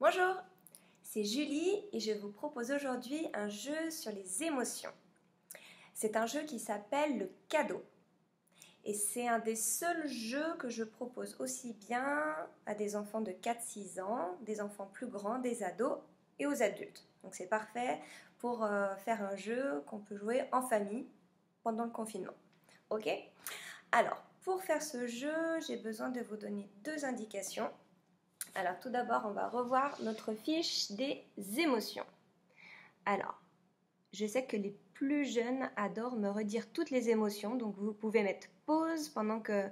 Bonjour, c'est Julie et je vous propose aujourd'hui un jeu sur les émotions. C'est un jeu qui s'appelle le cadeau. Et c'est un des seuls jeux que je propose aussi bien à des enfants de 4-6 ans, des enfants plus grands, des ados et aux adultes. Donc c'est parfait pour faire un jeu qu'on peut jouer en famille pendant le confinement. Ok? Alors, pour faire ce jeu, j'ai besoin de vous donner deux indications. Alors tout d'abord, on va revoir notre fiche des émotions. Alors, je sais que les plus jeunes adorent me redire toutes les émotions, donc vous pouvez mettre pause pendant que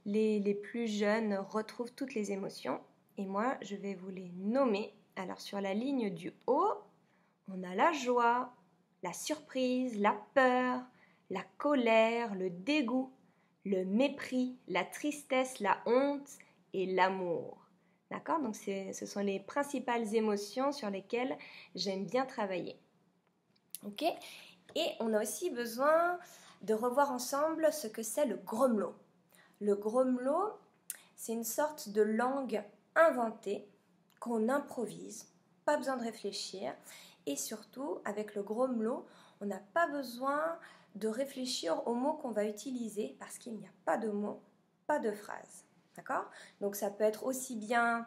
les plus jeunes retrouvent toutes les émotions. Et moi, je vais vous les nommer. Alors sur la ligne du haut, on a la joie, la surprise, la peur, la colère, le dégoût, le mépris, la tristesse, la honte et l'amour. D'accord? Donc ce sont les principales émotions sur lesquelles j'aime bien travailler. Ok? Et on a aussi besoin de revoir ensemble ce que c'est le gromelot. Le gromelot, c'est une sorte de langue inventée qu'on improvise, pas besoin de réfléchir. Et surtout, avec le gromelot, on n'a pas besoin de réfléchir aux mots qu'on va utiliser parce qu'il n'y a pas de mots, pas de phrases. D'accord? Donc ça peut être aussi bien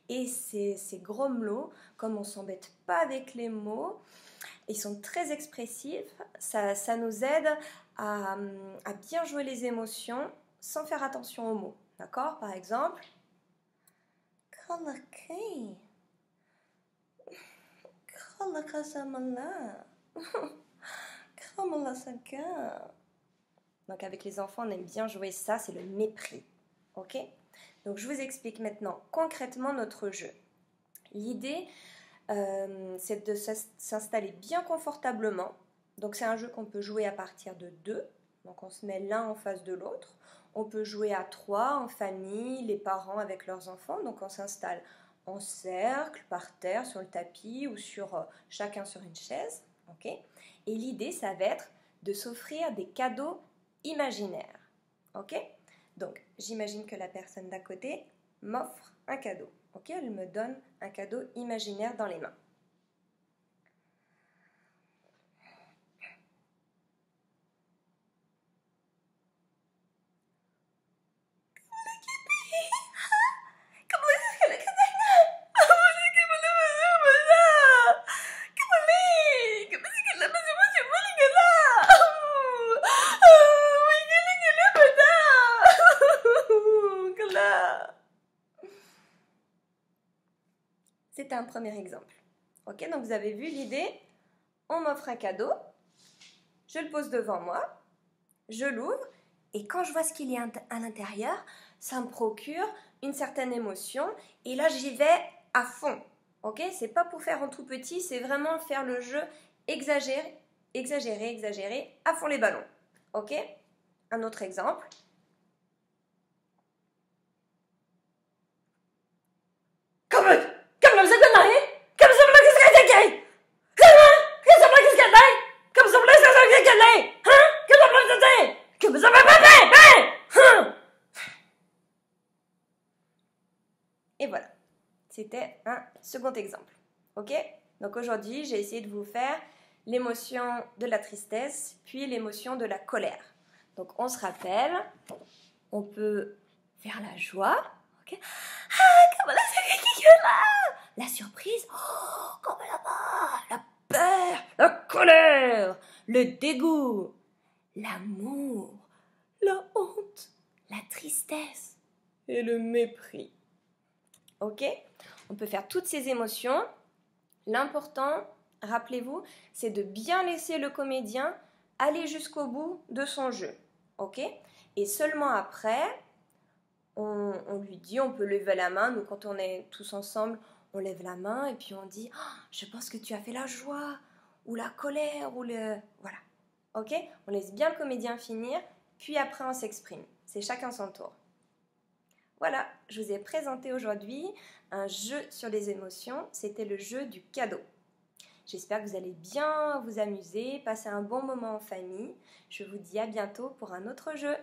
et ces gromelot, comme on ne s'embête pas avec les mots, ils sont très expressifs, ça nous aide à bien jouer les émotions sans faire attention aux mots. D'accord? Par exemple, donc avec les enfants, on aime bien jouer ça, c'est le mépris. Ok? Donc je vous explique maintenant concrètement notre jeu. L'idée, c'est de s'installer bien confortablement. Donc c'est un jeu qu'on peut jouer à partir de 2. Donc on se met l'un en face de l'autre. On peut jouer à 3 en famille, les parents avec leurs enfants. Donc on s'installe en cercle, par terre, sur le tapis ou chacun sur une chaise. Okay? Et l'idée, ça va être de s'offrir des cadeaux imaginaires. Ok? Donc j'imagine que la personne d'à côté m'offre un cadeau. Ok? Elle me donne un cadeau imaginaire dans les mains. C'était un premier exemple. Ok, donc vous avez vu l'idée. On m'offre un cadeau, je le pose devant moi, je l'ouvre, et quand je vois ce qu'il y a à l'intérieur, ça me procure une certaine émotion, et là j'y vais à fond. Ok, c'est pas pour faire en tout petit, c'est vraiment faire le jeu exagérer, à fond les ballons. Ok, un autre exemple. Et voilà, c'était un second exemple. Ok? Donc aujourd'hui, j'ai essayé de vous faire l'émotion de la tristesse, puis l'émotion de la colère. Donc on se rappelle, on peut faire la joie. Ok? La surprise, la peur, la colère, le dégoût, l'amour, la honte, la tristesse et le mépris. Ok? On peut faire toutes ces émotions. L'important, rappelez-vous, c'est de bien laisser le comédien aller jusqu'au bout de son jeu. Ok? Et seulement après, on lui dit, on peut lever la main. Nous, quand on est tous ensemble, on lève la main et puis on dit « Je pense que tu as fait la joie ou la colère ou le... » Voilà. Ok? On laisse bien le comédien finir, puis après on s'exprime. C'est chacun son tour. Voilà, je vous ai présenté aujourd'hui un jeu sur les émotions. C'était le jeu du cadeau. J'espère que vous allez bien vous amuser, passer un bon moment en famille. Je vous dis à bientôt pour un autre jeu.